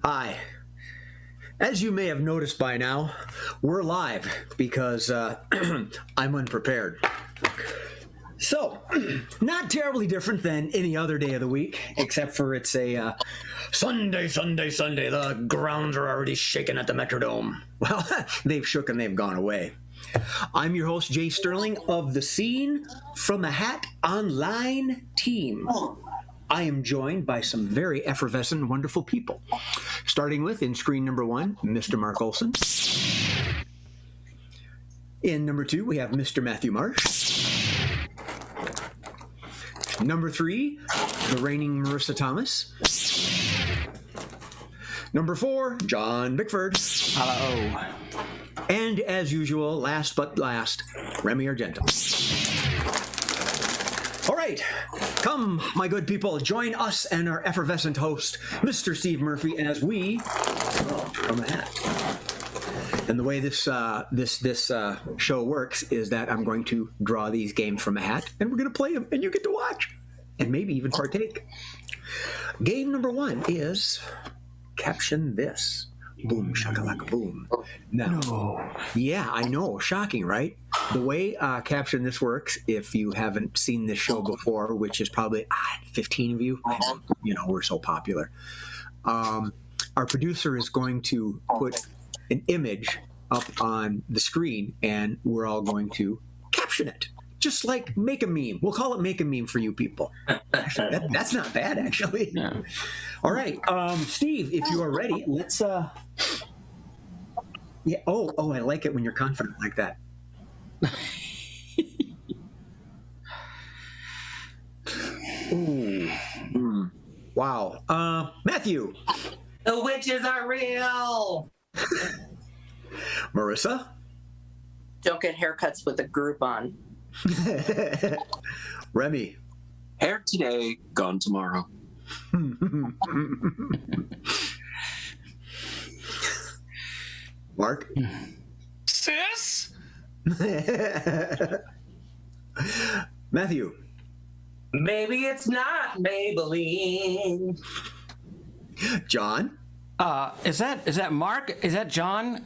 Hi. As you may have noticed by now, we're live because I'm unprepared. So, not terribly different than any other day of the week, except for it's a Sunday. The grounds are already shaking at the Metrodome. Well, they've shook and they've gone away. I'm your host, Jay Sterling of the Scene from the Hat Online team. I am joined by some very effervescent and wonderful people. Starting with, in screen number 1, Mr. Mark Olson. In number 2, we have Mr. Matthew Marsh. Number 3, the reigning Marissa Thomas. Number 4, John Bickford. Hello. And as usual, last but last, Remy Argento. All right, come, my good people, join us and our effervescent host, Mr. Steve Murphy, as we from the hat. And the way this show works is that I'm going to draw these games from a hat, and we're going to play them, and you get to watch, and maybe even partake. Game number 1 is Caption This. Boom, shakalaka, boom. Now, no. Yeah, I know, shocking, right? The way Caption This works, if you haven't seen this show before, which is probably 15 of you, we're so popular. Our producer is going to put an image up on the screen, and we're all going to caption it. Just like Make a Meme. We'll call it Make a Meme for you people. Actually, that's not bad, actually. No. All right, Steve, if you are ready, let's... Yeah. Oh, I like it when you're confident like that. Ooh. Mm. Wow. Matthew. The witches are real. Marissa. Don't get haircuts with a group on. Remy. Hair today, gone tomorrow. Mark. Sis? Matthew. Maybe it's not Maybelline. John. Is that Mark? Is that John?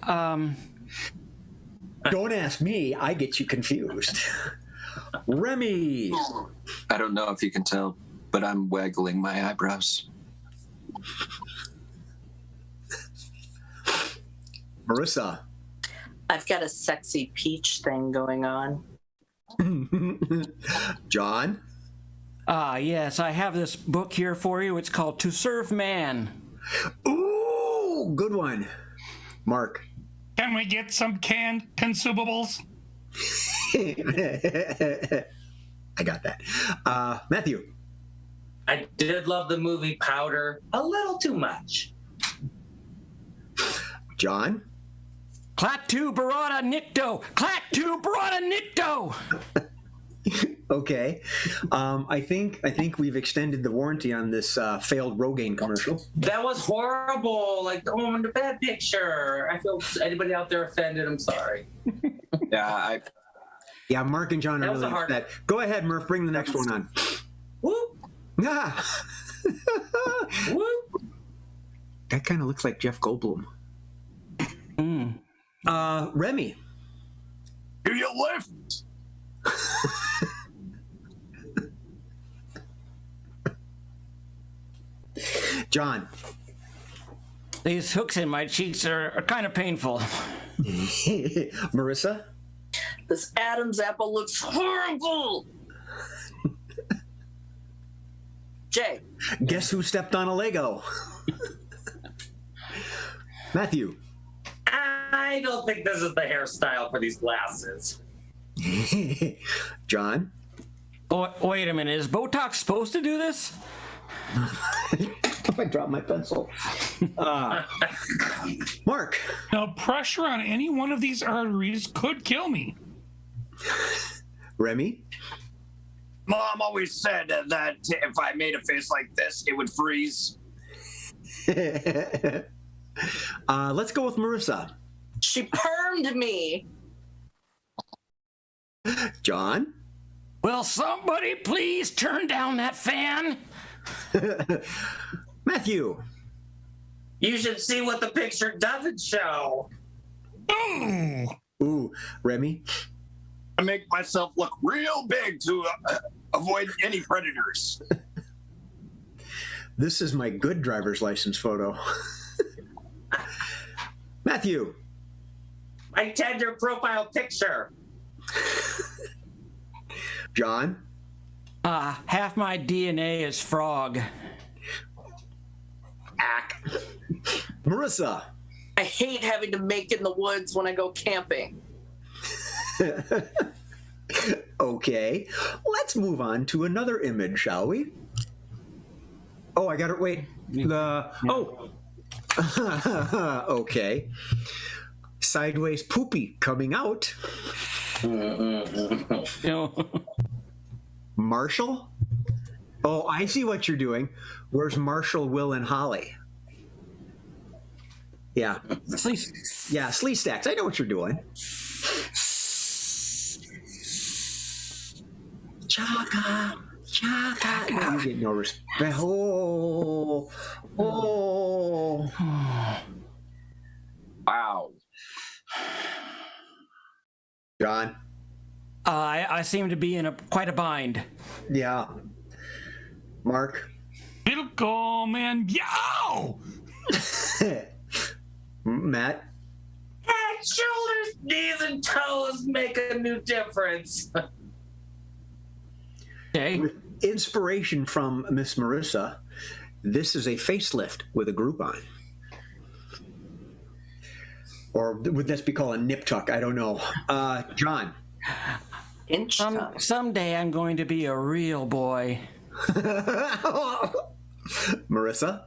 Don't ask me. I get you confused. Remy. I don't know if you can tell, but I'm waggling my eyebrows. Marissa. I've got a sexy peach thing going on. John. Yes, I have this book here for you. It's called To Serve Man. Ooh, good one. Mark. Can we get some canned consumables? I got that. Matthew. I did love the movie Powder a little too much. John. Klaatu barada nicto. Klaatu barada nicto. Okay. I think we've extended the warranty on this failed Rogaine commercial. That was horrible. Like the woman in the bad picture. I feel anybody out there offended. I'm sorry. Yeah, Mark and John are really upset. Go ahead, Murph. Bring the next one on. Whoop. Ah. Whoop. That kind of looks like Jeff Goldblum. Remy. Do you lift? John. These hooks in my cheeks are kind of painful. Marissa. This Adam's apple looks horrible. Jay. Guess who stepped on a Lego? Matthew. I don't think this is the hairstyle for these glasses. John. Oh, wait a minute. Is Botox supposed to do this? I dropped my pencil. Mark. Now, pressure on any one of these arteries could kill me. Remy. Mom always said that if I made a face like this, it would freeze. Let's go with Marissa. She permed me. John? Will somebody please turn down that fan? Matthew? You should see what the picture doesn't show. Oh, Ooh, Remy. I make myself look real big to avoid any predators. This is my good driver's license photo. Matthew. My Tinder profile picture. John. Half my DNA is frog. Ack. Marissa. I hate having to make in the woods when I go camping. Okay, let's move on to another image, shall we? Oh, I got it. Wait. Okay. Sideways poopy coming out. Marshall? Oh, I see what you're doing. Where's Marshall, Will, and Holly? Yeah. Yeah, Slee Stacks. I know what you're doing. Chaka. You get no respect. Oh. Wow. John? I seem to be in quite a bind. Yeah. Mark? it'll go, man. Yow! Matt? Head, shoulders, knees, and toes make a new difference. Okay. With inspiration from Miss Marissa, this is a facelift with a Groupon. Or would this be called a nip tuck? I don't know. John? Inch tuck. Someday I'm going to be a real boy. Marissa?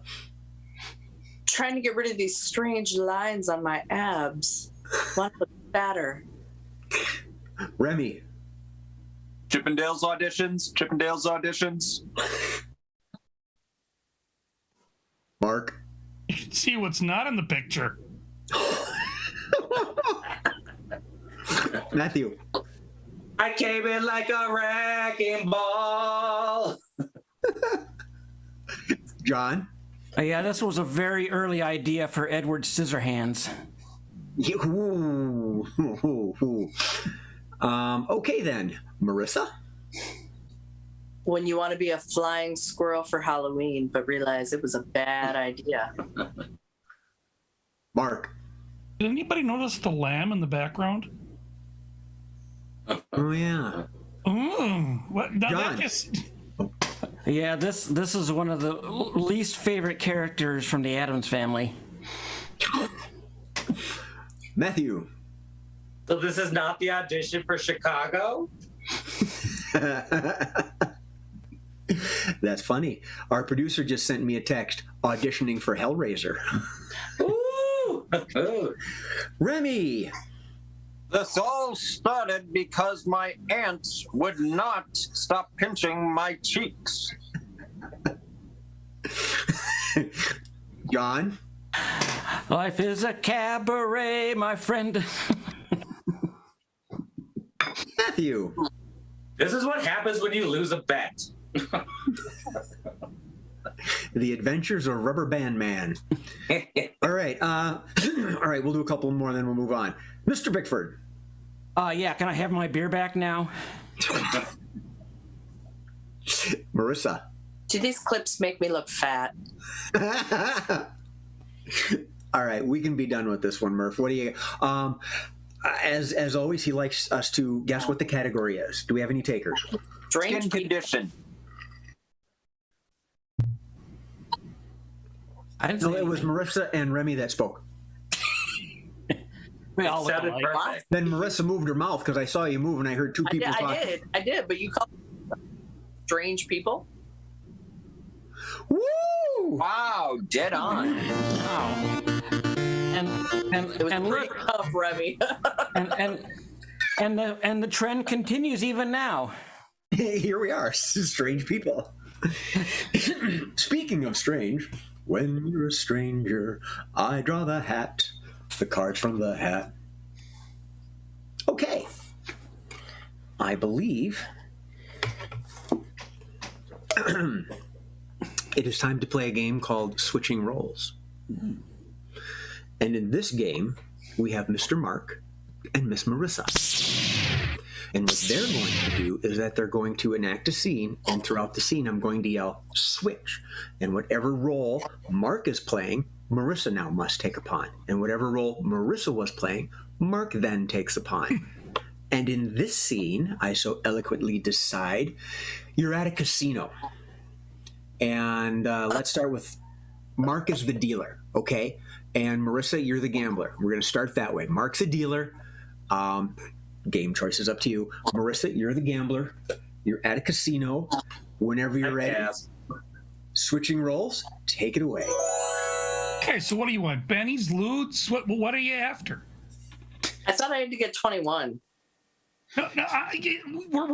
Trying to get rid of these strange lines on my abs. Want to look fatter. Remy? Chippendales auditions. Mark? You should see what's not in the picture. Matthew? I came in like a wrecking ball. John? Yeah, this was a very early idea for Edward Scissorhands. Okay then, Marissa? When you want to be a flying squirrel for Halloween, but realize it was a bad idea. Mark? Did anybody notice the lamb in the background? Oh yeah. What? Now John. that just... Yeah, this is one of the least favorite characters from the Addams Family. Matthew? So this is not the audition for Chicago? That's funny. Our producer just sent me a text auditioning for Hellraiser. Ooh! Remy! This all started because my aunt would not stop pinching my cheeks. John? Life is a cabaret, my friend. Matthew? This is what happens when you lose a bet. The Adventures of Rubber Band Man. All right. All right, we'll do a couple more, then we'll move on. Mr. Bickford. Yeah, can I have my beer back now? Marissa. Do these clips make me look fat? All right, we can be done with this one, Murph. What do you? As always, he likes us to guess what the category is. Do we have any takers? Strange Skin condition. I didn't No, say it was Marissa and Remy that spoke. we all look Sounded alike. perfect. Then Marissa moved her mouth because I saw you move and I heard two people talking. I did, but you called strange people? Woo! Wow, dead on. Wow. It was And pretty look, tough, Remy. and the trend continues even now. Here we are, strange people. Speaking of strange, when you're a stranger, I draw the hat, the cards from the hat. Okay. I believe it is time to play a game called Switching Roles. And in this game, we have Mr. Mark and Miss Marissa. And what they're going to do is that they're going to enact a scene, and throughout the scene, I'm going to yell, switch. And whatever role Mark is playing, Marissa now must take upon. And whatever role Marissa was playing, Mark then takes upon. And in this scene, I so eloquently decide, you're at a casino. And let's start with Mark is the dealer, okay? And Marissa, you're the gambler. We're going to start that way. Mark's a dealer. Game choice is up to you. Marissa, you're the gambler. You're at a casino. Whenever you're ready, switching roles, take it away. Okay, so what do you want? Benny's, Ludes? What are you after? I thought I had to get 21. No,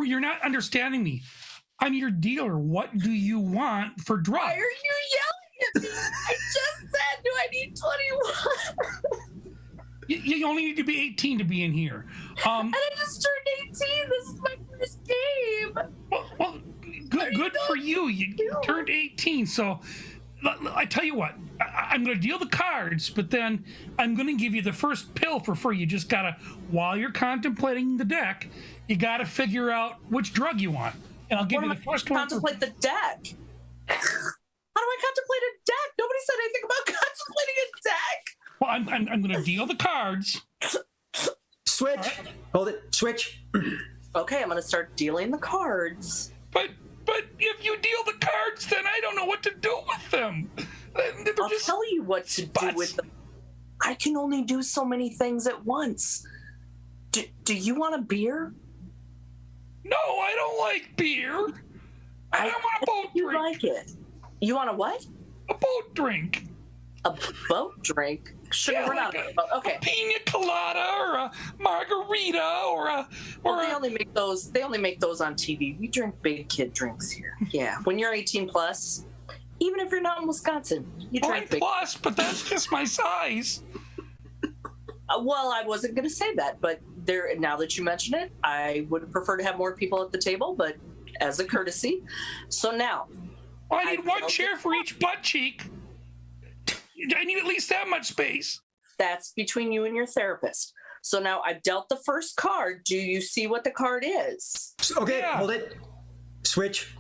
you're not understanding me. I'm your dealer. What do you want for drugs? Why are you yelling at me? I just said, do I need 21? You only need to be 18 to be in here. And I just turned 18. This is my first game. Well, good for you. You turned 18. So I tell you what, I'm going to deal the cards, but then I'm going to give you the first pill for free. You just got to, while you're contemplating the deck, you got to figure out which drug you want. And I'll give you the first one. Contemplate the deck. How do I contemplate a deck? Nobody said anything about contemplating a deck. Well, I'm going to deal the cards. Switch. Right. Hold it. Switch. Okay, I'm going to start dealing the cards. But if you deal the cards, then I don't know what to do with them. I'll tell you what to do with them. I can only do so many things at once. Do you want a beer? No, I don't like beer. I want a boat drink. You like it? You want a what? A boat drink. A boat drink? Sure, yeah, we're like not. Okay. A pina colada or a margarita or a. They only make those. They only make those on TV. We drink big kid drinks here. Yeah, when you're 18 plus, even if you're not in Wisconsin, you drink big. Plus, but that's just my size. Well, I wasn't going to say that, but there. Now that you mention it, I would prefer to have more people at the table, but as a courtesy. So now, well, I need one chair for each butt cheek. I need at least that much space. That's between you and your therapist. So now I've dealt the first card. Do you see what the card is? Okay, yeah. Hold it. Switch.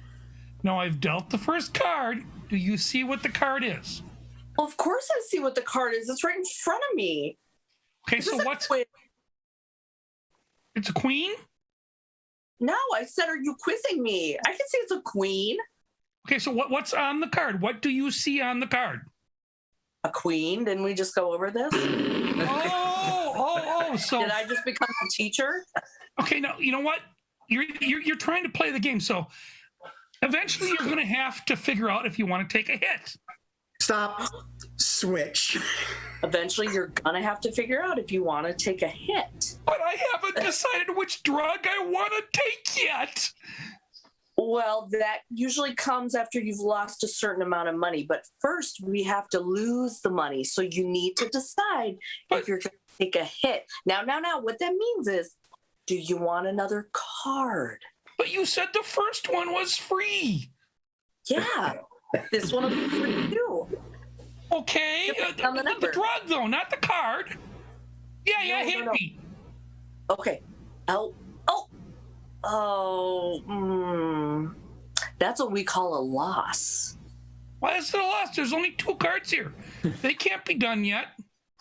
No, I've dealt the first card. Do you see what the card is? Well, of course I see what the card is. It's right in front of me. Okay, so what's... It's a queen? No, I said, are you quizzing me? I can see it's a queen. Okay, so what's on the card? What do you see on the card? A queen? Didn't we just go over this? So did I just become a teacher? Okay, now you know what? You're trying to play the game, so eventually you're going to have to figure out if you want to take a hit. Stop. Switch. Eventually you're going to have to figure out if you want to take a hit. But I haven't decided which drug I want to take yet. Well, that usually comes after you've lost a certain amount of money. But first, we have to lose the money. So you need to decide if you're going to take a hit. Now, what that means is, do you want another card? But you said the first one was free. Yeah, this one will be free too. Okay, the drug, though, not the card. Yeah, hit me. Okay. That's what we call a loss. Why is it a loss? There's only 2 cards here. They can't be done yet.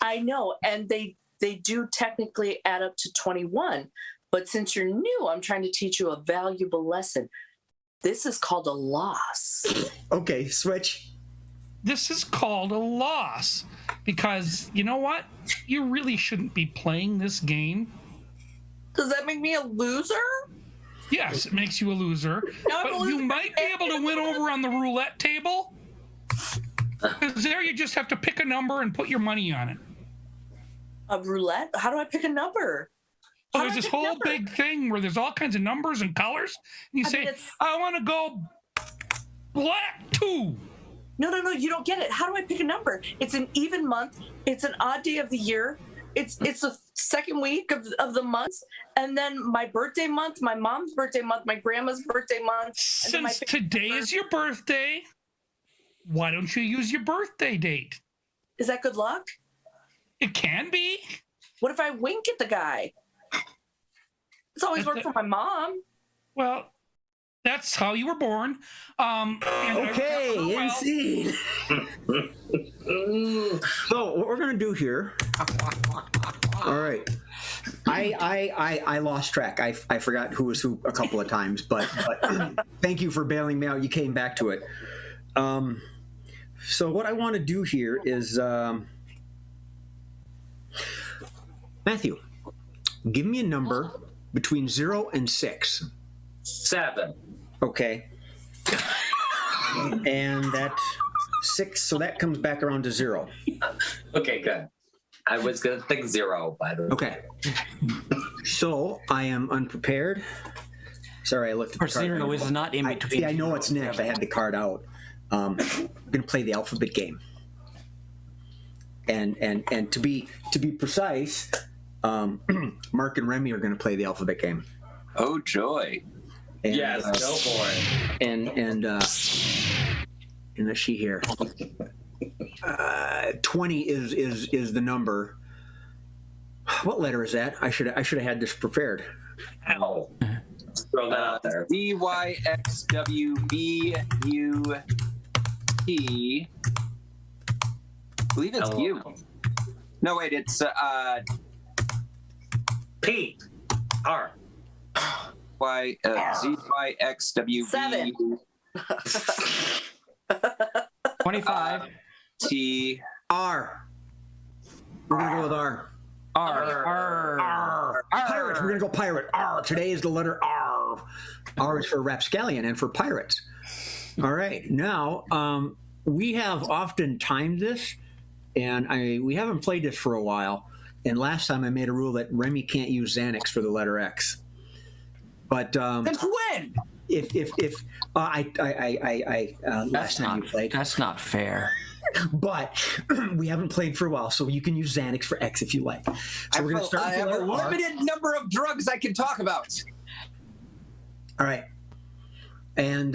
I know, and they do technically add up to 21. But since you're new, I'm trying to teach you a valuable lesson. This is called a loss. Okay, switch. This is called a loss because, you know what? You really shouldn't be playing this game. Does that make me a loser? Yes, it makes you a loser. But you might be able to win over on the roulette table. Because there you just have to pick a number and put your money on it. A roulette? How do I pick a number? So there's this whole big thing where there's all kinds of numbers and colors. And you say, I want to go black 2. No, you don't get it. How do I pick a number? It's an even month. It's an odd day of the year. It's the second week of the month. And then my birthday month, my mom's birthday month, my grandma's birthday month. Since today is your birthday, why don't you use your birthday date? Is that good luck? It can be. What if I wink at the guy? It's always worked for my mom. Well, that's how you were born. Okay, in scene. So what we're gonna do here. All right. I lost track. I forgot who was who a couple of times, but thank you for bailing me out. You came back to it. So what I want to do here is Matthew, give me a number between 0 and 6. 7. Okay. And that's 6, so that comes back around to 0. Okay, good. I was gonna think 0, by the way. Okay. So I am unprepared. Sorry, I looked at the card. 0 is not in between. I know it's next. I had the card out. I'm going to play the alphabet game. And to be precise, Mark and Remy are going to play the alphabet game. Oh, joy. And, Yes, go for it. And let's see here. 20 is the number. What letter is that? I should have had this prepared. Ow. Throw that out there. DYXWBUT. I believe it's Hello. you. No, wait, it's P. R. ZYXWB. 7. 25. T. R. We're going to go with R. R. Pirates. We're going to go pirate. R. Today is the letter R. R is for rapscallion and for pirates. All right. Now, we have often timed this, and we haven't played this for a while. And last time I made a rule that Remy can't use Xanax for the letter X. But Since when? if last time you played, That's not fair. but we haven't played for a while, so you can use Xanax for X if you like. So we're going to start I with have the a letter R. limited number of drugs I can talk about. All right. And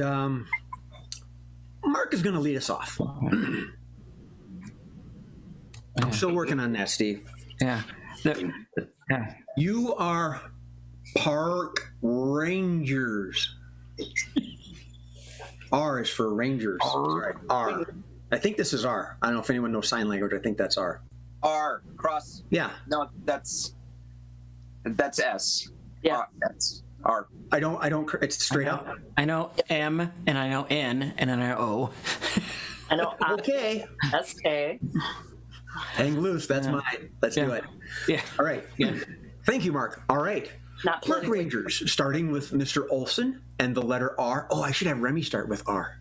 Mark is going to lead us off. I'm still working on that, Steve. Yeah. Yeah. You are park rangers. R is for rangers. Sorry, R. I think this is R. I don't know if anyone knows sign language. I think that's R. R. Cross. Yeah. No, that's S. Yeah. That's R. I don't. It's straight up. I know M, and I know N, and then I know O. I know. Okay. SK. Hang loose. That's mine. Let's do it. Yeah. All right. Yeah. Thank you, Mark. All right. Not Park politically. Rangers, starting with Mr. Olson and the letter R. Oh, I should have Remy start with R.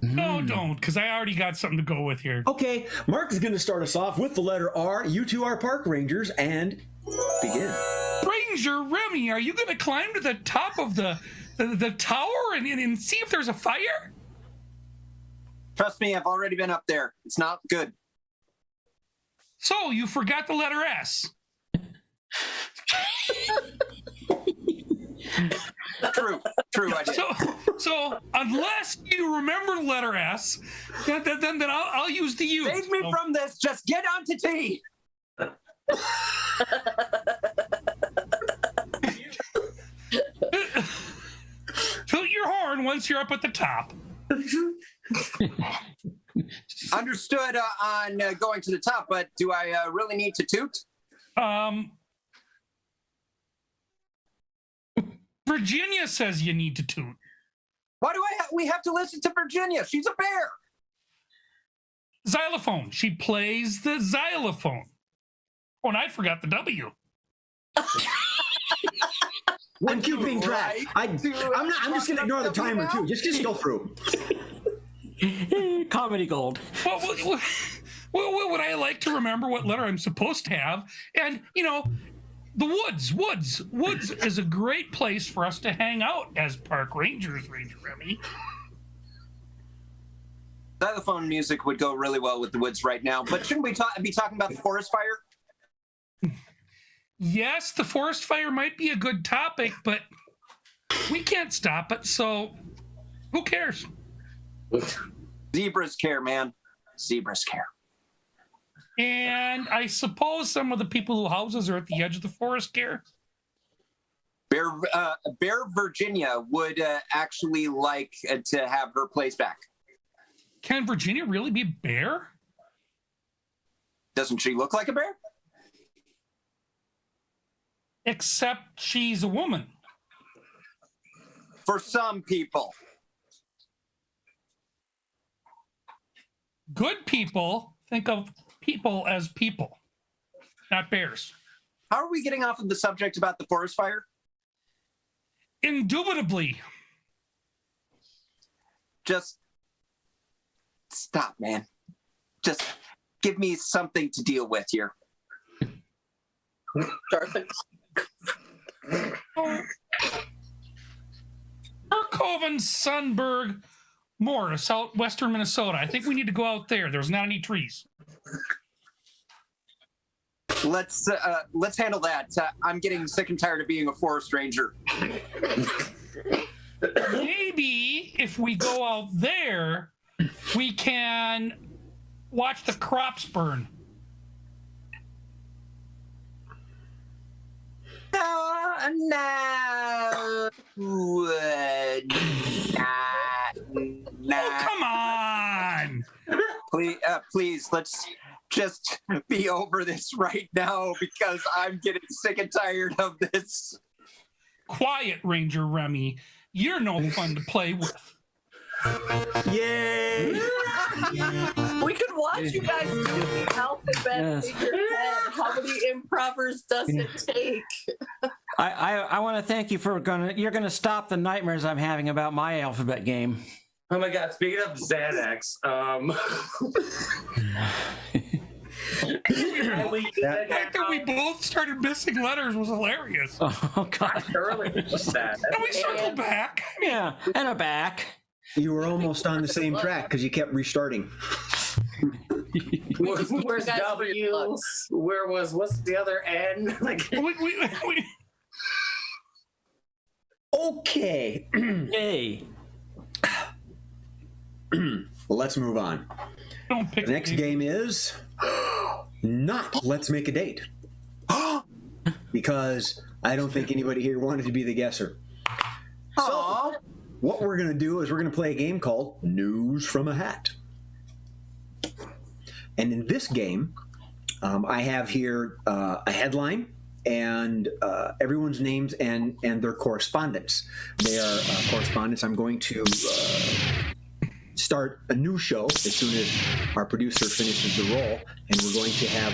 No, don't, because I already got something to go with here. Okay, Mark is going to start us off with the letter R. You two are Park Rangers, and begin. Ranger Remy, are you going to climb to the top of the tower and see if there's a fire? Trust me, I've already been up there. It's not good. So you forgot the letter S. True, I did. So unless you remember the letter S, then I'll use the U. Save me from this. Just get on to T. Toot your horn once you're up at the top. Understood on going to the top, but do I really need to toot? Virginia says you need to toot. Why do we have to listen to Virginia? She's a bear. Xylophone. She plays the xylophone. Oh, and I forgot the W. I'm keeping track. Right. I'm just going to ignore the timer too. Just go through. Comedy gold. Well, would I like to remember what letter I'm supposed to have? And, the woods. Woods is a great place for us to hang out as park rangers, Ranger Remy. Xylophone music would go really well with the woods right now, but shouldn't we be talking about the forest fire? Yes, the forest fire might be a good topic, but we can't stop it, so who cares? Zebras care, man. zebras care. And I suppose some of the people whose houses are at the edge of the forest care. Bear Virginia would actually like to have her place back. Can Virginia really be bear? Doesn't she look like a bear? Except she's a woman. For some people. Good people think of people as people, not bears. How are we getting off of the subject about the forest fire? Indubitably. Just stop, man. Just give me something to deal with here. Burkoven, Sunberg, Moore, southwestern Minnesota. I think we need to go out there. There's not any trees. Let's handle that. I'm getting sick and tired of being a forest ranger. Maybe if we go out there, we can watch the crops burn. No. Oh, come on! Please, let's just be over this right now because I'm getting sick and tired of this. Quiet, Ranger Remy. You're no fun to play with. Yay! We could watch you guys do the alphabet figure 10. How many improvers does it take? I want to thank you for you're gonna stop the nightmares I'm having about my alphabet game. Oh my God! Speaking of Xanax, The fact that we both started missing letters was hilarious. Oh God! earlier that. And we circled back. Yeah, and a back. You were almost on the same track because you kept restarting. Where's Guys, W? Where was what's the other N? Like, We Okay. Hey. Let's move on. don't pick The next game is not Let's Make a Date. Because I don't think anybody here wanted to be the guesser. So, what we're going to do is we're going to play a game called News from a Hat. And in this game, I have here a headline and everyone's names and their correspondence. They are correspondence. I'm going to start a new show as soon as our producer finishes the roll, and we're going to have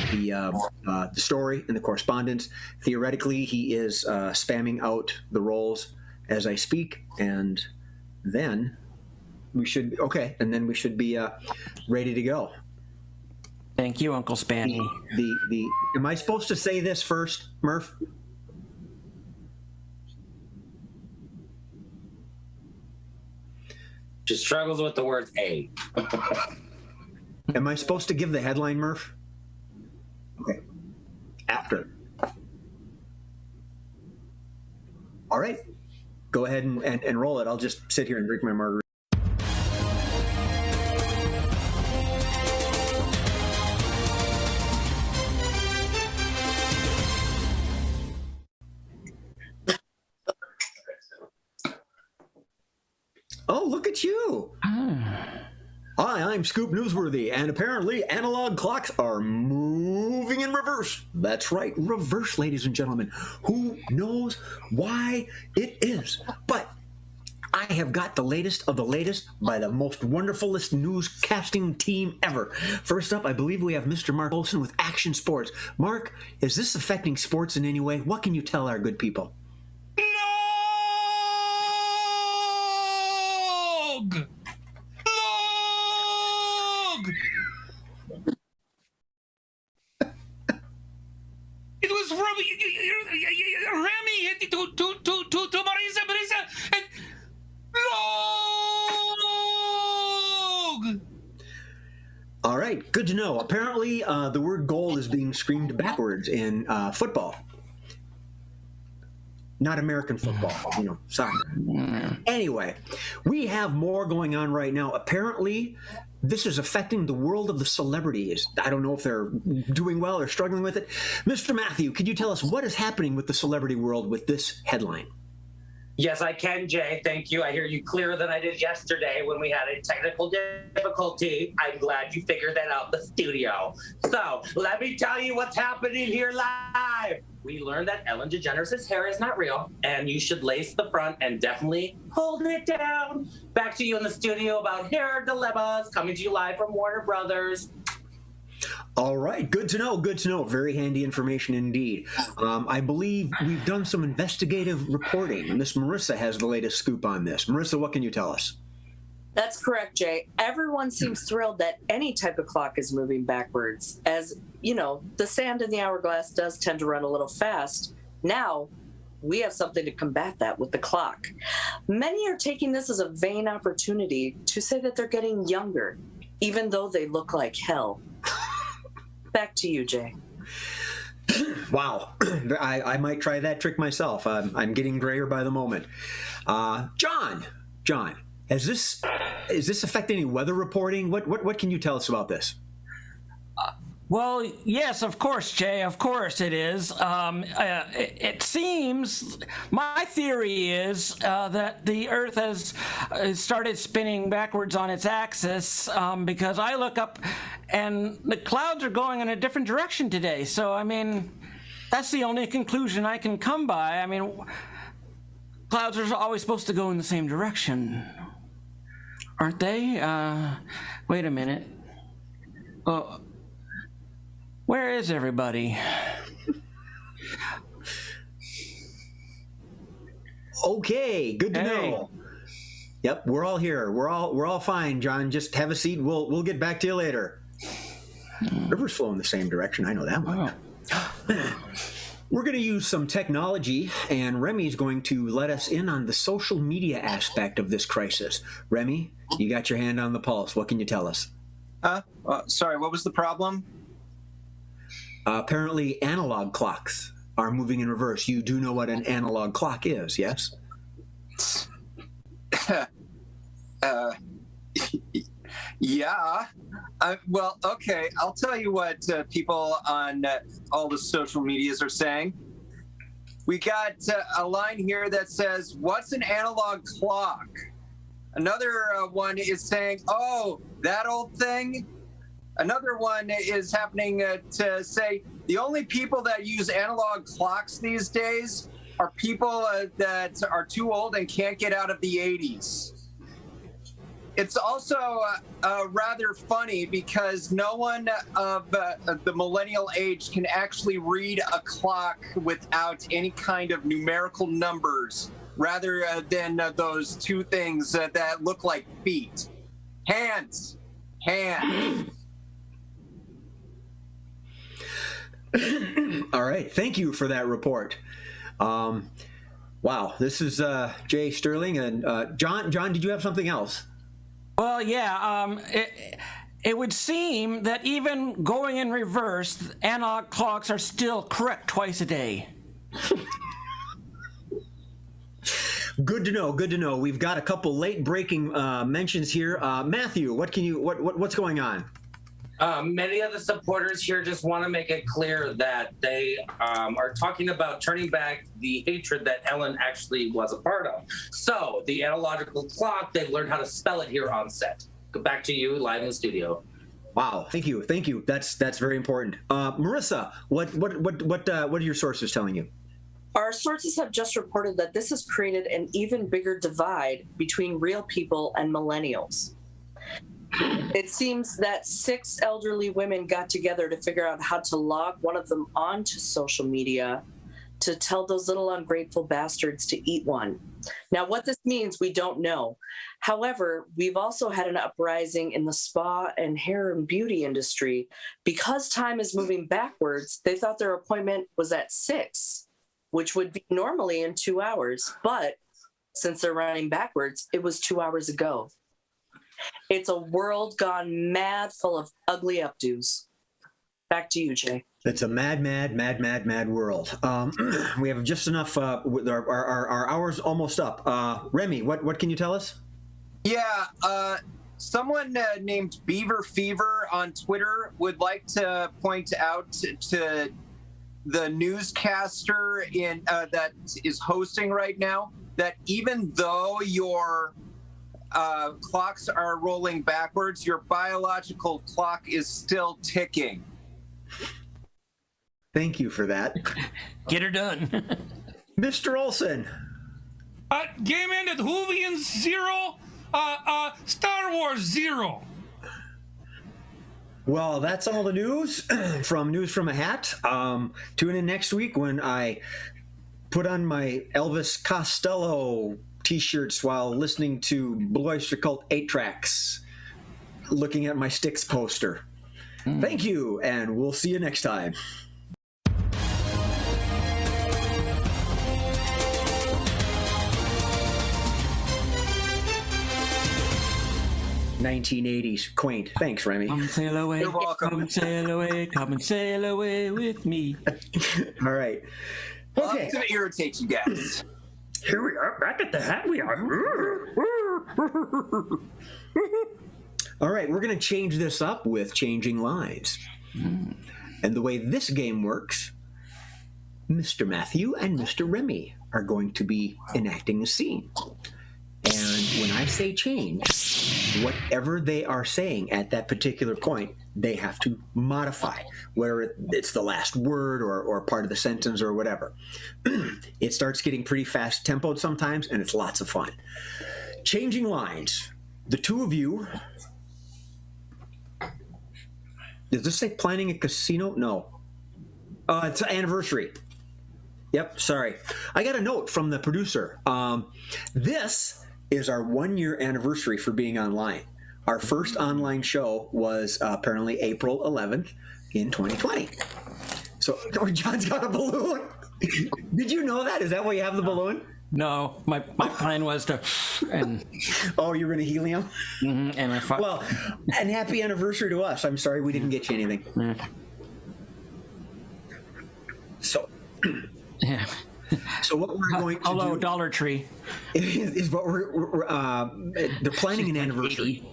the story and the correspondence. Theoretically, he is spamming out the rolls as I speak, and then we should be ready to go. Thank you, Uncle Spanny. Am I supposed to say this first, Murph? she struggles with the word A. Am I supposed to give the headline, Murph? Okay. After. All right. Go ahead and roll it. I'll just sit here and drink my margarita. Oh, look at you. Hi, I'm Scoop Newsworthy, and apparently analog clocks are moving in reverse. That's right, reverse, ladies and gentlemen. Who knows why it is? But I have got the latest of the latest by the most wonderfulest newscasting team ever. First up, I believe we have Mr. Mark Olson with Action Sports. Mark, is this affecting sports in any way? What can you tell our good people? Log! It was Remy to Marisa and Log! All right, good to know. Apparently, the word goal is being screamed backwards in football. not American football, soccer. Anyway, we have more going on right now. Apparently, this is affecting the world of the celebrities. I don't know if they're doing well or struggling with it. Mr. Matthew, could you tell us what is happening with the celebrity world with this headline? Yes, I can, Jay. Thank you. I hear you clearer than I did yesterday when we had a technical difficulty. I'm glad you figured that out in the studio. So let me tell you what's happening here live. We learned that Ellen DeGeneres' hair is not real, and you should lace the front and definitely hold it down. Back to you in the studio about hair dilemmas, coming to you live from Warner Brothers. All right, good to know. Good to know. Very handy information indeed. I believe we've done some investigative reporting. Miss Marissa has the latest scoop on this. Marissa, what can you tell us? That's correct, Jay. Everyone seems thrilled that any type of clock is moving backwards. As the sand in the hourglass does tend to run a little fast. Now, we have something to combat that with the clock. Many are taking this as a vain opportunity to say that they're getting younger, even though they look like hell. Back to you, Jay. Wow. I might try that trick myself. I'm getting grayer by the moment. John, is this affect any weather reporting? What can you tell us about this? Well, yes, of course, Jay. Of course it is. It seems, my theory is that the Earth has started spinning backwards on its axis because I look up and the clouds are going in a different direction today. So, I mean, that's the only conclusion I can come by. I mean, clouds are always supposed to go in the same direction, aren't they? Wait a minute. Oh. Where is everybody? Okay, good to know. Yep, we're all here. We're all fine, John. Just have a seat. We'll get back to you later. River's flowing the same direction. I know that one. Oh. We're going to use some technology, and Remy's going to let us in on the social media aspect of this crisis. Remy, you got your hand on the pulse. What can you tell us? Sorry, what was the problem? Apparently, analog clocks are moving in reverse. You do know what an analog clock is, yes? Yeah. Well, okay. I'll tell you what people on all the social medias are saying. We got a line here that says, "What's an analog clock?" Another one is saying, "Oh, that old thing." Another one is happening to say the only people that use analog clocks these days are people that are too old and can't get out of the 80s. It's also rather funny because no one of the millennial age can actually read a clock without any kind of numerical numbers rather than those two things that look like feet. Hands. All right. Thank you for that report. Wow. This is Jay Sterling. And John, did you have something else? Well, yeah. It would seem that even going in reverse, analog clocks are still correct twice a day. Good to know. We've got a couple late breaking mentions here. Matthew, what's going on? Many of the supporters here just want to make it clear that they are talking about turning back the hatred that Ellen actually was a part of. So the analogical clock, they've learned how to spell it here on set. Go back to you live in the studio. Wow, thank you. That's very important. Marissa, what are your sources telling you? Our sources have just reported that this has created an even bigger divide between real people and millennials. It seems that 6 elderly women got together to figure out how to log one of them onto social media to tell those little ungrateful bastards to eat one. Now, what this means, we don't know. However, we've also had an uprising in the spa and hair and beauty industry. Because time is moving backwards, they thought their appointment was at 6, which would be normally in 2 hours. But since they're running backwards, it was 2 hours ago. It's a world gone mad full of ugly updos. Back to you, Jay. It's a mad world. We have just enough. Our hour's almost up. Remy, what can you tell us? Yeah, someone named Beaver Fever on Twitter would like to point out to the newscaster that is hosting right now that even though your clocks are rolling backwards, your biological clock is still ticking. Thank you for that. Get her done. Mr. Olson. Game ended. Hoovians 0. Star Wars 0. Well, that's all the news from a hat. Tune in next week when I put on my Elvis Costello t-shirts while listening to Blue Oyster Cult 8 tracks, looking at my Styx poster. Thank you, and we'll see you next time. 1980s. Quaint. Thanks, Remy. Come sail away. You're welcome. Come sail away. Come and sail away with me. All right. Okay. Love to irritate you guys. Here we are. Back at the hat we are. All right. We're going to change this up with changing lines. And the way this game works, Mr. Matthew and Mr. Remy are going to be enacting a scene. And when I say change, whatever they are saying at that particular point, they have to modify, whether it's the last word or part of the sentence or whatever. It starts getting pretty fast tempoed sometimes, and it's lots of fun. Changing lines. The two of you... Does this say planning a casino? No. It's an anniversary. Yep, sorry. I got a note from the producer. This is our 1-year anniversary for being online. Our first online show was apparently April 11th in 2020. So, John's got a balloon. Did you know that? Is that why you have the balloon? No, my plan was to, and Oh, you're going to helium? and I thought, Well, and happy anniversary to us. I'm sorry we didn't get you anything. So, yeah. so what we're going to Hello, do Dollar Tree. is what they're planning an anniversary.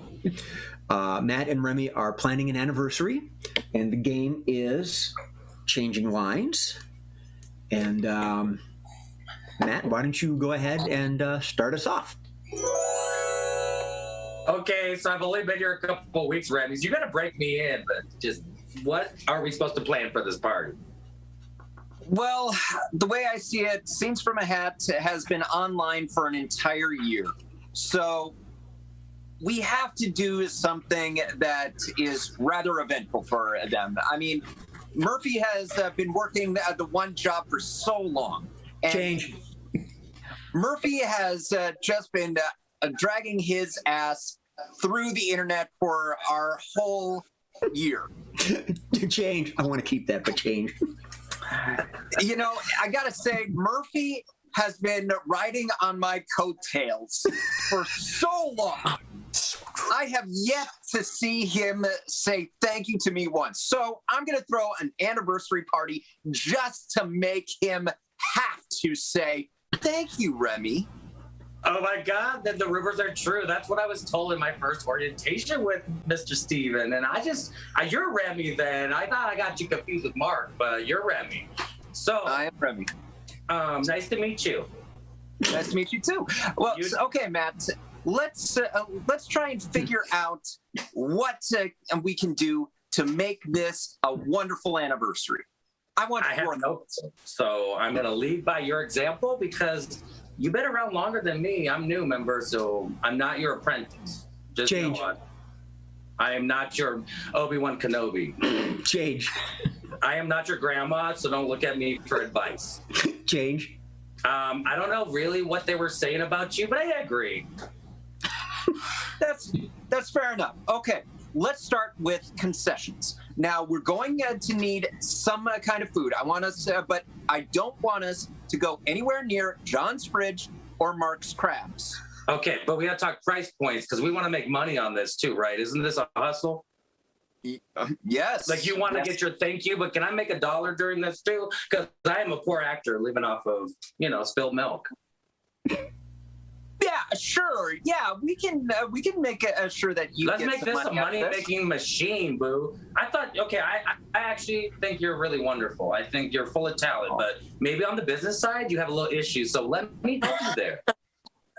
Matt and Remy are planning an anniversary, and the game is changing lines. And Matt, why don't you go ahead and start us off? Okay, so I've only been here a couple of weeks, Remy's. You got to break me in, but just what are we supposed to plan for this party? Well, the way I see it, Scenes from a Hat has been online for an entire year. So we have to do something that is rather eventful for them. I mean, Murphy has been working at the one job for so long. And Change. Murphy has just been dragging his ass through the internet for our whole year. Change. I want to keep that, but change. You know, I gotta say, Murphy has been riding on my coattails for so long. I have yet to see him say thank you to me once. So I'm gonna throw an anniversary party just to make him have to say thank you, Remy. Oh my God, then the rumors are true. That's what I was told in my first orientation with Mr. Steven. And you're Remy then. I thought I got you confused with Mark, but you're Remy. So I am Remy. Nice to meet you. Nice to meet you too. Well, okay, Matt. Let's try and figure out what we can do to make this a wonderful anniversary. I have notes, so I'm going to lead by your example because you've been around longer than me. I'm new member, so I'm not your apprentice. Just Change. know I am not your Obi-Wan Kenobi. Change. I am not your grandma, so don't look at me for advice. Change. I don't know really what they were saying about you, but I agree. That's fair enough. Okay, let's start with concessions. Now we're going to need some kind of food. But I don't want us to go anywhere near John's fridge or Mark's crabs. Okay, but we got to talk price points because we want to make money on this too, right? Isn't this a hustle? Yes. Like you want to Yes. get your thank you, but can I make $1 during this too? Because I am a poor actor living off of, spilled milk. Yeah, sure. Yeah, we can make sure that you Let's get make some this a money out of this. money-making machine, boo. I thought, okay, I actually think you're really wonderful. I think you're full of talent, but maybe on the business side, you have a little issue. So let me help you there.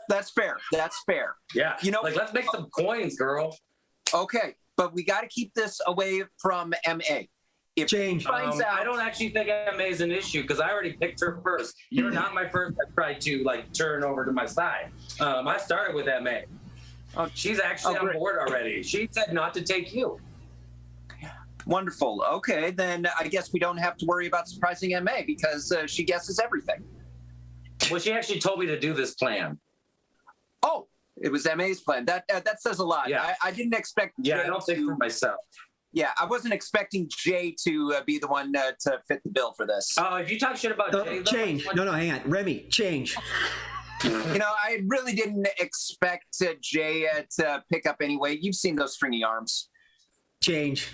That's fair. That's fair. Yeah. You know- like let's make some coins, girl. Okay, but we got to keep this away from MA. If Change. she finds out, I don't actually think MA is an issue because I already picked her first. You're not my first I tried to turn over to my side. I started with MA. Oh, she's actually on great. board already. She said not to take you. Wonderful. Okay, then I guess we don't have to worry about surprising MA because she guesses everything. Well, she actually told me to do this plan. Oh, it was MA's plan. That says a lot. Yeah. I didn't expect. Yeah, Jay I don't think to- for myself. Yeah, I wasn't expecting Jay to be the one to fit the bill for this. Oh, if you talk shit about Jay, though, Change. No, hang on. Remy, change. I really didn't expect Jay to pick up anyway. You've seen those stringy arms. Change.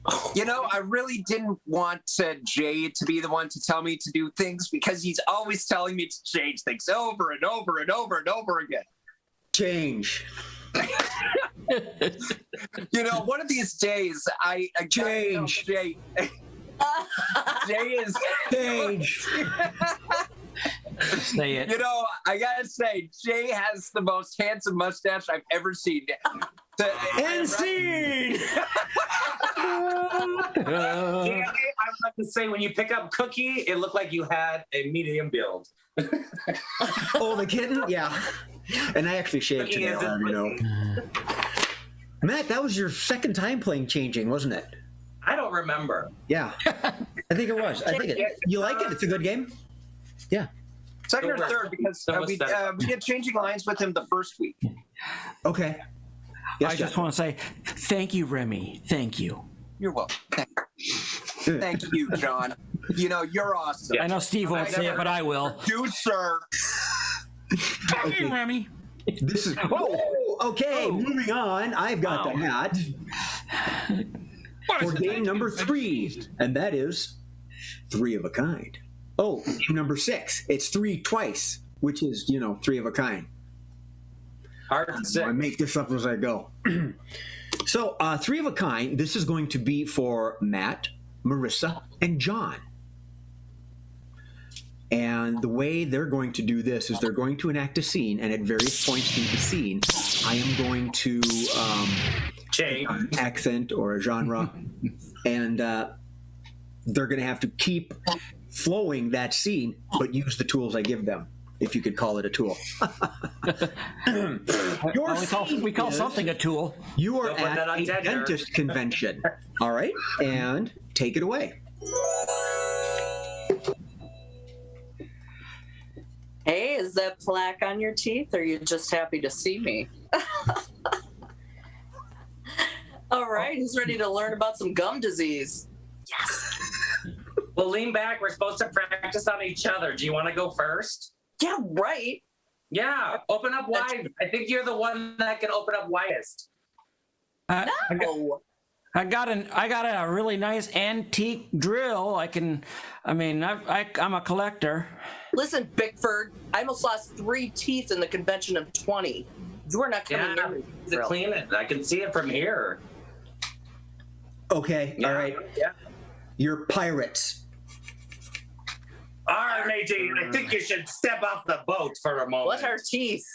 I really didn't want Jay to be the one to tell me to do things because he's always telling me to change things over and over and over and over again. Change. One of these days, I gotta tell Change. Jay. Jay is. Change. Say it. I gotta say, Jay has the most handsome mustache I've ever seen. And scene. I'm about to say, when you pick up Cookie, it looked like you had a medium build. Oh, the kitten? Yeah. And I actually shaved Cookie today. is in Matt, that was your second time playing Changing, wasn't it? I don't remember. Yeah. I think it was. You like it? It's a good game? Yeah. Second or third, because we did changing lines with him the first week. Okay. Yes, I just want to say thank you, Remy. Thank you. You're welcome. Thank you, John. You're awesome. I know Steve won't say it, but I will. You, sir. Hey, Remy. This is. Oh, okay. Moving on. I've got the hat What is for it? game number 3, and that is 3 of a kind. Oh, game number 6. It's 3 twice, which is 3 of a kind. Hard to say. I make this up as I go. So, 3 of a kind. This is going to be for Matt, Marissa, and John. And the way they're going to do this is they're going to enact a scene, and at various points through the scene, I am going to Change. an accent or a genre, and they're going to have to keep flowing that scene, but use the tools I give them, if you could call it a tool. We call something a tool. You are Don't put at that on a Ted there. dentist convention. All right? And take it away. Hey, is that plaque on your teeth, or are you just happy to see me? All right, who's ready to learn about some gum disease? Well, lean back. We're supposed to practice on each other. Do you want to go first? Yeah, right. Yeah, open up wide. I think you're the one that can open up widest. Oh, I got a really nice antique drill. I'm a collector. listen, Bickford, I almost lost 3 teeth in the convention of 20. You are not coming Yeah, near me. to clean it. I can see it from here. Okay, all right. Yeah. You're pirates. All right, matey. I think you should step off the boat for a moment. What are teeth?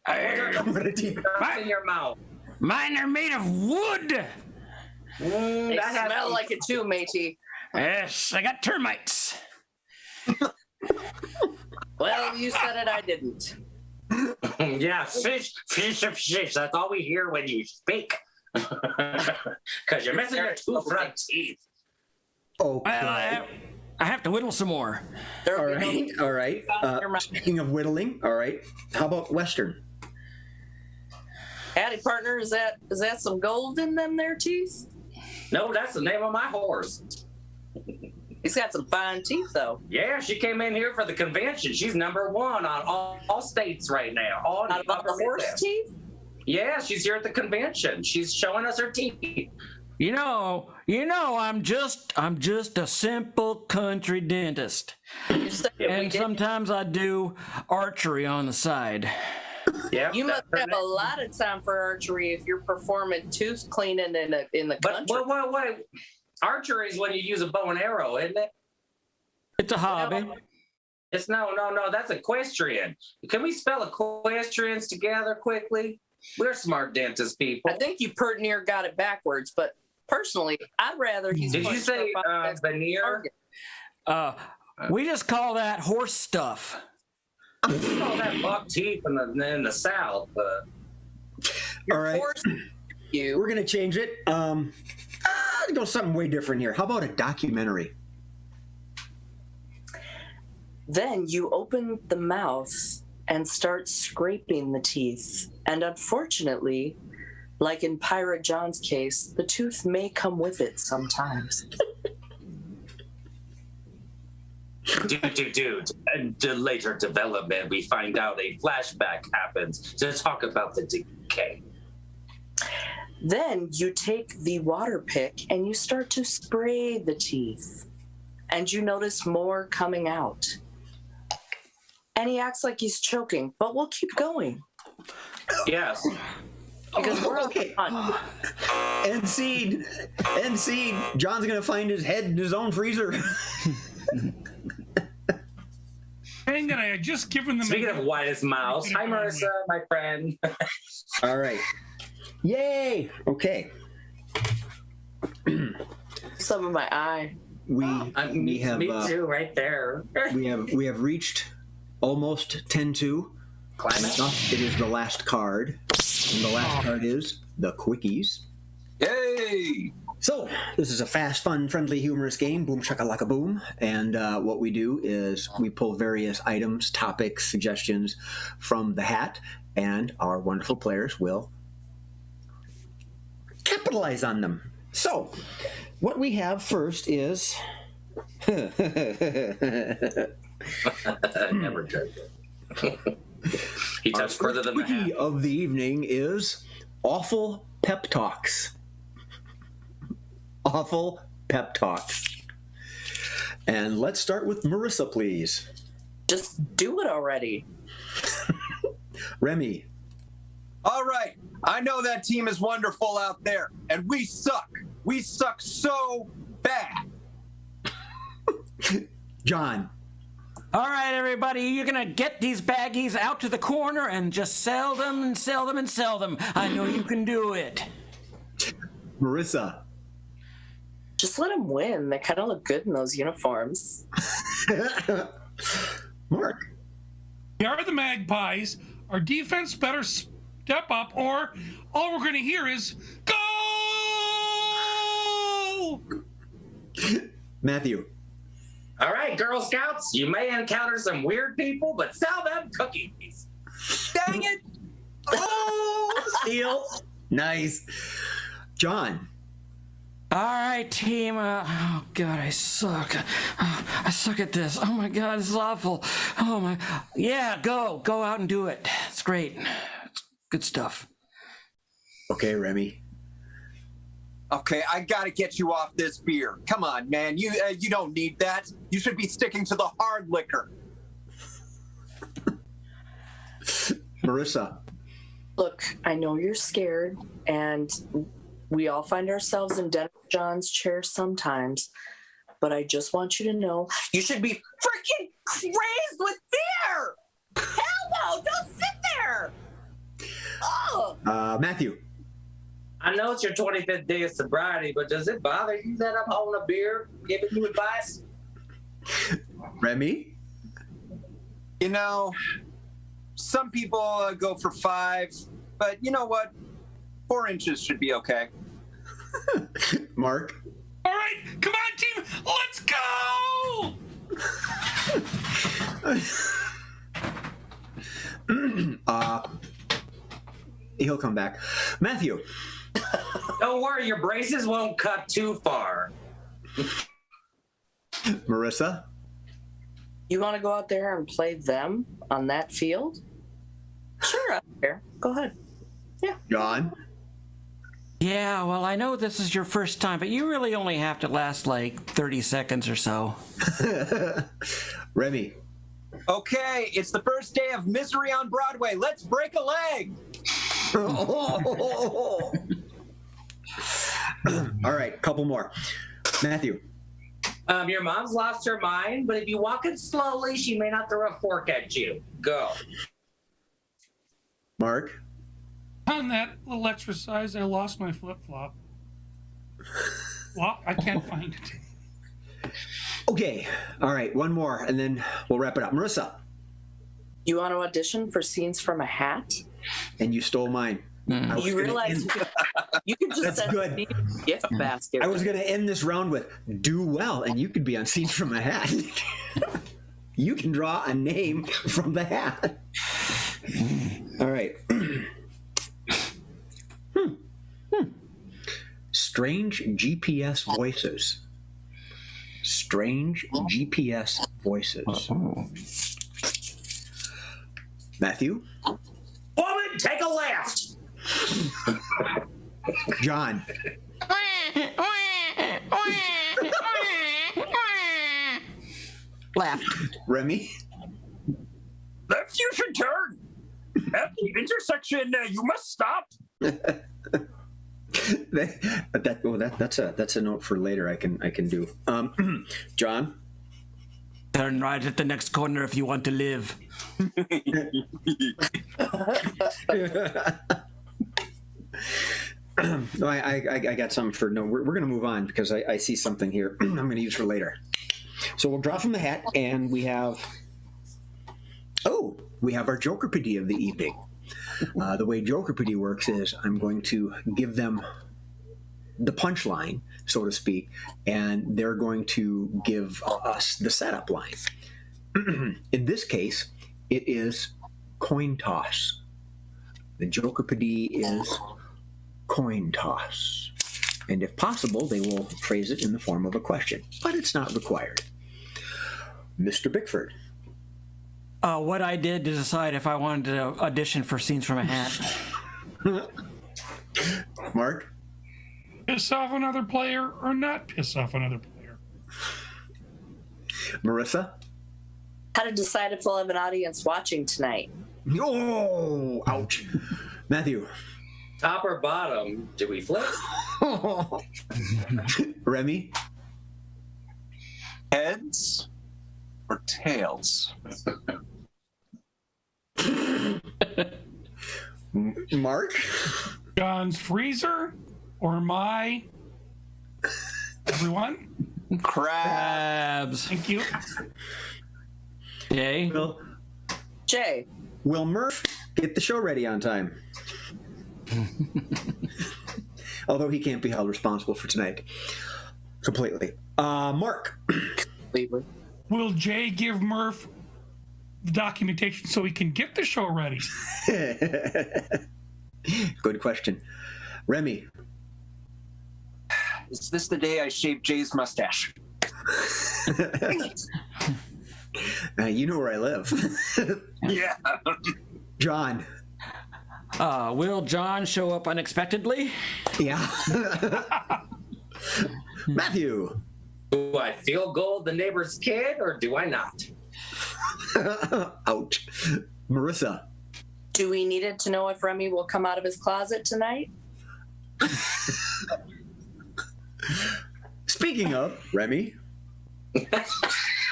What a teeth. What's in your mouth? Mine are made of wood. They That has smell some- like it too, matey. Yes, I got termites. Well, you said it, I didn't. Yeah, fish. That's all we hear when you speak. Because you're missing your 2 front teeth. Okay. Well, I have to whittle some more. There All we right, go. all right. Speaking of whittling, all right. How about Western? Howdy, partner. Is that some gold in them there teeth? No, that's the name of my horse. He's got some fine teeth, though. Yeah, she came in here for the convention. She's #1 on all states right now. All Not about the horse teeth? Yeah, she's here at the convention. She's showing us her teeth. I'm just a simple country dentist. And sometimes I do archery on the side. Yeah, You must have a lot of time for archery if you're performing tooth cleaning in the country. But wait. Archery is when you use a bow and arrow, isn't it? It's a hobby. It's no. That's equestrian. Can we spell equestrians together quickly? We're smart dentist people. I think you pert near got it backwards, but personally, I'd rather he's. Did you say veneer? We just call that horse stuff. We call that buck teeth in the South. All right. You. We're going to change it. Go something way different here. How about a documentary? Then you open the mouth and start scraping the teeth. And unfortunately, like in Pirate John's case, the tooth may come with it sometimes. Dude. And later development, we find out a flashback happens to talk about the decay. Then you take the water pick and you start to spray the teeth. And you notice more coming out. And he acts like he's choking, but we'll keep going. Yes. Because we're Okay. on. End scene. John's going to find his head in his own freezer. Hang on, I had just given them. Speaking of whitest mouse, hi Marissa, my friend. All right. Yay. Okay. Some of my eye. We have Me too, right there. we have reached almost 10-2. Climate. Thus, it is the last card. And the last card is the Quickies. Yay! So, this is a fast, fun, friendly, humorous game. Boom, shakalaka, boom. And what we do is we pull various items, topics, suggestions from the hat, and our wonderful players will capitalize on them. So, what we have first is... Never tried it. He touched further than the quickie hat. of the evening is awful pep talks. Awful pep talks. And let's start with Marissa, please. Just do it already. Remy. All right. I know that team is wonderful out there, and we suck. We suck so bad. John. All right, everybody, you're going to get these baggies out to the corner and just sell them and sell them and sell them. I know you can do it. Marissa. Just let them win. They kind of look good in those uniforms. Mark. We are the Magpies. Our defense better step up, or all we're going to hear is "Go!" Matthew. All right, Girl Scouts, you may encounter some weird people, but sell them cookies. Dang it! Oh, steal. Nice. John. All right, team. Oh, God, I suck. I suck at this. Oh, my God, this is awful. Oh, my. Yeah, go. Go out and do it. It's great. It's good stuff. Okay, Remy. Okay, I gotta get you off this beer. Come on, man. You don't need that. You should be sticking to the hard liquor. Marissa. Look, I know you're scared, and we all find ourselves in Dennis John's chair sometimes, but I just want you to know you should be freaking crazed with fear! Hell no! Don't sit there! Oh! Matthew. I know it's your 25th day of sobriety, but does it bother you that I'm holding a beer, giving you advice? Remy. You know, some people go for 5, but you know what? 4 inches should be okay. Mark. All right, come on, team. Let's go! He'll come back. Matthew. Don't worry, your braces won't cut too far. Marissa. You want to go out there and play them on that field? Sure, out there. Go ahead. Yeah. John. Yeah, well, I know this is your first time, but you really only have to last like 30 seconds or so. Remy. Okay, it's the first day of Misery on Broadway. Let's break a leg. All right, couple more. Matthew. Your mom's lost her mind, but if you walk it slowly, she may not throw a fork at you. Go. Mark. On that little exercise, I lost my flip-flop. Well, I can't find it. Okay. All right, one more, and then we'll wrap it up. Marissa. You want to audition for Scenes from a Hat? And you stole mine. You realize you could just That's send good. me a gift basket. I was going to end this round with do well, and you could be on Scenes from a Hat. You can draw a name from the hat. All right. Strange GPS voices. Strange GPS voices. Matthew? Woman, take a left. John? Left. Remy? Left, you should turn. At the intersection, you must stop. That's a note for later. I can do. John? Turn right at the next corner if you want to live. No, I got something for no. We're going to move on because I see something here I'm going to use for later. So we'll draw from the hat, and we have our JOKEPARDY of the evening. The way JOKEPARDY works is I'm going to give them the punchline, so to speak, and they're going to give us the setup line. In this case, it is coin toss. The JOKEPARDY is coin toss. And if possible, they will phrase it in the form of a question, but it's not required. Mr. Bickford. What I did to decide if I wanted to audition for Scenes from a Hat. Mark? Piss off another player or not piss off another player? Marissa? How to decide if we'll have an audience watching tonight. Oh, ouch. Matthew? Top or bottom? Do we flip? Remy? Heads or tails? Mark? John's freezer or my? Everyone? Crabs. Thank you. Jay? Jay. Will Murph get the show ready on time? Although he can't be held responsible for tonight completely. Mark? Will Jay give Murph the documentation so he can get the show ready? Good question. Remy? Is this the day I shaved Jay's mustache? You know where I live. Yeah. John? Will John show up unexpectedly? Yeah. Matthew? Do I feel gold the neighbor's kid or do I not? Ouch. Marissa? Do we need it to know if Remy will come out of his closet tonight? Speaking of, Remy?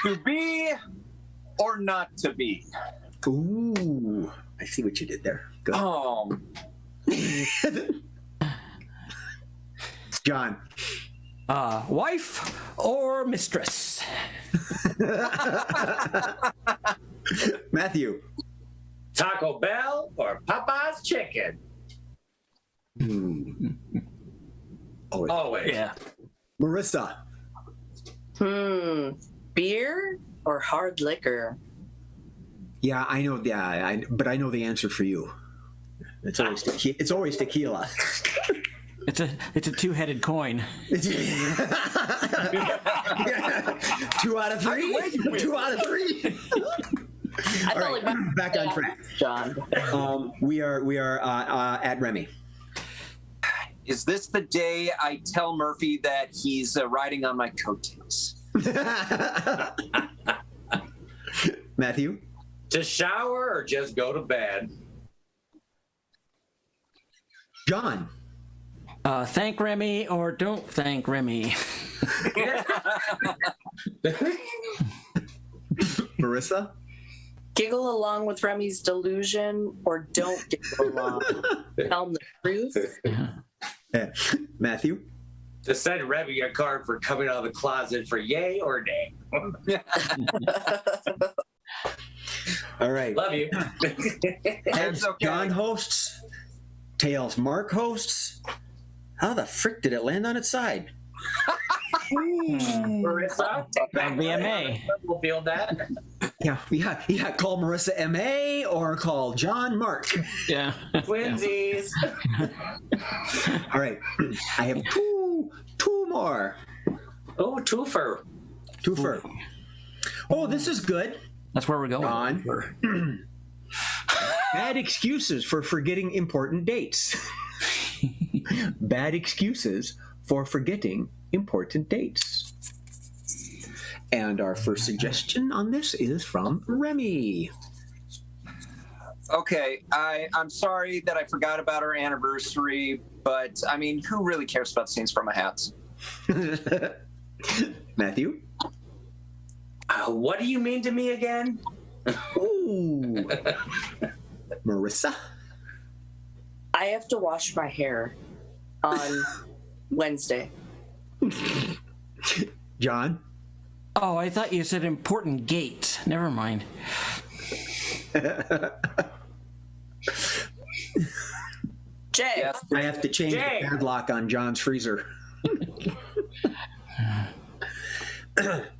To be or not to be? Ooh, I see what you did there. Good. John? Wife or mistress? Matthew? Taco Bell or Popeye's chicken? Always. Yeah. Marissa? Beer or hard liquor? Yeah, I know. Yeah, but I know the answer for you. It's always tequila. It's a two-headed coin. 2 out of 3. 2 out of 3. All right, back on track. John. We are at Remy. Is this the day I tell Murphy that he's riding on my coattails? Matthew? To shower or just go to bed? John? Thank Remy or don't thank Remy. Marissa? Giggle along with Remy's delusion or don't giggle along. Tell him the truth. Matthew? To send Remy a card for coming out of the closet for yay or nay. All right. Love you. Heads, okay. John hosts. Tails, Mark hosts. How the frick did it land on its side? Marissa, That'd be a May. we'll feel that. Yeah. Call Marissa M.A. or call John Mark. Yeah. Twinsies. All right. I have two more. Oh, twofer. Twofer. Oh, this is good. That's where we're going. On. Bad excuses for forgetting important dates. Bad excuses for forgetting important dates. And our first suggestion on this is from Remy. Okay, I'm sorry that I forgot about our anniversary, but I mean, who really cares about scenes from my hats? Matthew? What do you mean to me again? Ooh. Marissa? I have to wash my hair on Wednesday. John? Oh, I thought you said important gates. Never mind. Jay, Yes. I have to change Jay. the padlock on John's freezer.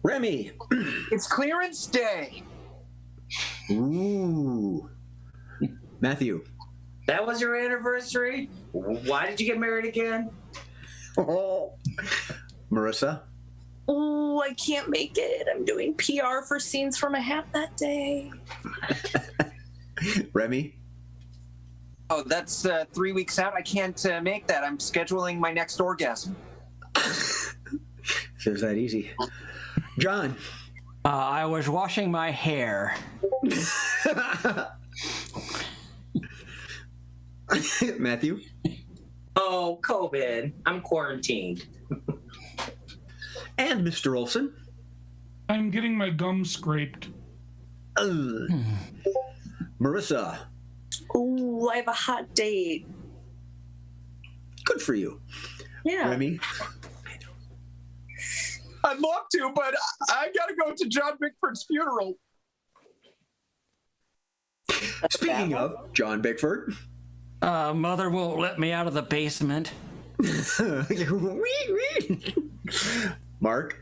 Remy? It's clearance day. Ooh. Matthew? That was your anniversary? Why did you get married again? Oh. Marissa? oh, I can't make it. I'm doing PR for Scenes from a Hat that day. Remy? Oh, that's 3 weeks out. I can't make that. I'm scheduling my next orgasm. If it was that easy. John? I was washing my hair. Matthew? Oh, COVID. I'm quarantined. And Mr. Olson? I'm getting my gum scraped. Marissa? Oh, I have a hot date. Good for you. Yeah. Remy? I'd love to, but I gotta go to John Bickford's funeral. Speaking of John Bickford. Mother won't let me out of the basement. Mark?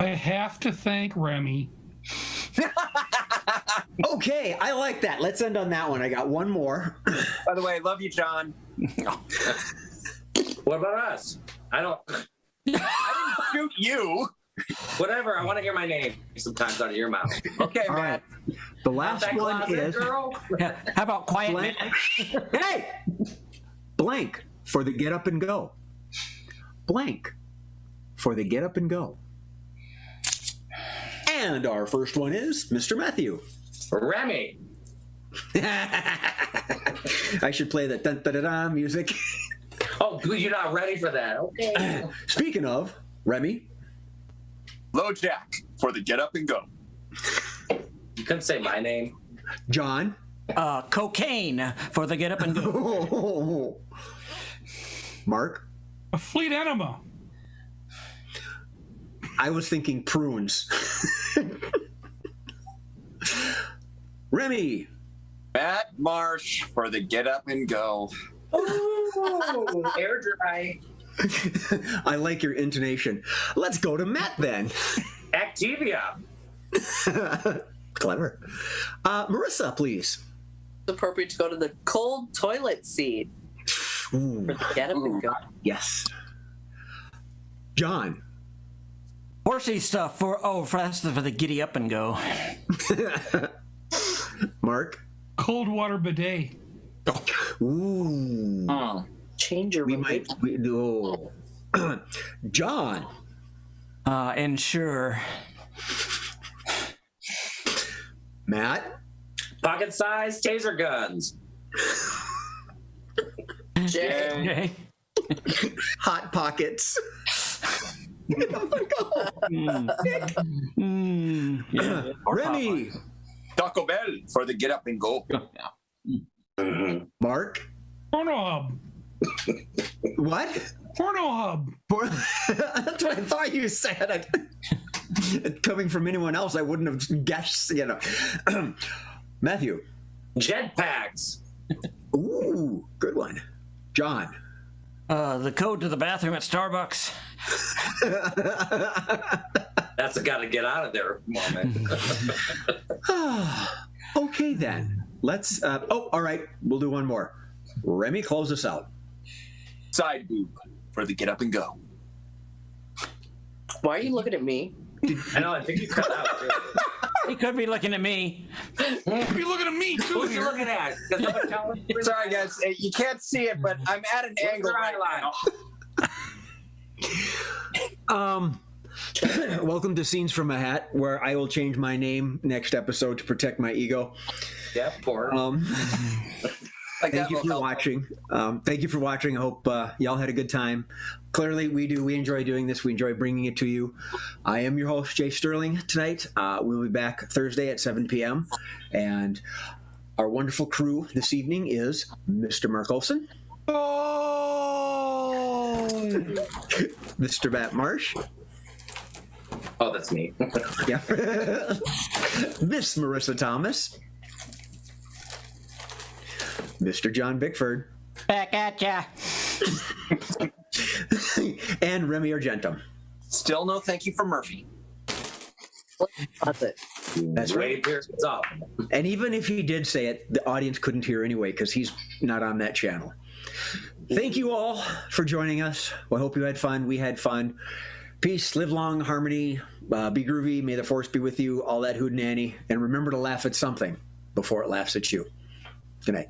I have to thank Remy. Okay, I like that. Let's end on that one. I got one more. By the way, love you, John. What about us? I don't. Shoot you. Whatever. I want to hear my name sometimes out of your mouth. Okay, All man. right. The last That one closet is girl. How about quiet? blank. Hey! Blank for the get up and go. Blank for the get up and go. And our first one is Mr. Matthew. Remy. I should play the dun dun dun dun music. Oh, you're not ready for that. Okay. Speaking of, Remy. Low Jack for the get up and go. You couldn't say my name. John. Cocaine for the get up and go. Mark. A fleet enema. I was thinking prunes. Remy. Matt Marsh for the get up and go. Oh, air dry. I like your intonation. Let's go to Matt then. Activia. Clever. Marissa, please. It's appropriate to go to the cold toilet seat. Ooh, For the get up and go. yes. John. Horsey stuff that's for the giddy up and go. Mark. Cold water bidet. Ooh. change your We might. John. Ensure. Matt. Pocket-sized taser guns. Jay. Okay. Hot Pockets. Remy. Taco Bell for the get up and go. Mark. Pornhub. What? Pornhub. That's what I thought you said. Coming from anyone else, I wouldn't have guessed, Matthew. Jetpacks. Ooh, good one. John. The code to the bathroom at Starbucks. That's a gotta get out of there moment. Okay, then. Let's. All right. We'll do one more. Remy, close us out. Side boob for the get up and go. Why are you looking at me? I know, I think you cut out too. He could be looking at me. You're looking at me too. Who's you here. looking at? 'Cause I'm telling you. Sorry, guys. You can't see it, but I'm at an angle your right eye now. Welcome to Scenes from a Hat, where I will change my name next episode to protect my ego. Yeah, poor. Like Thank that you will for help. watching. Thank you for watching. I hope y'all had a good time. Clearly, we do. We enjoy doing this. We enjoy bringing it to you. I am your host, Jay Sterling, tonight. We'll be back Thursday at 7 p.m. And our wonderful crew this evening is Mr. Mark Olson. Oh! Mr. Matt Marsh. Oh, that's me. Yeah. Miss Marissa Thomas. Mr. John Bickford. Back at ya. And Remy Argentum. Still no thank you for Murphy. That's it. That's right. Waiting period's up. And even if he did say it, the audience couldn't hear anyway because he's not on that channel. Thank you all for joining us. I hope you had fun. We had fun. Peace, live long, harmony, be groovy, may the force be with you, all that hootenanny. And remember to laugh at something before it laughs at you. Good night.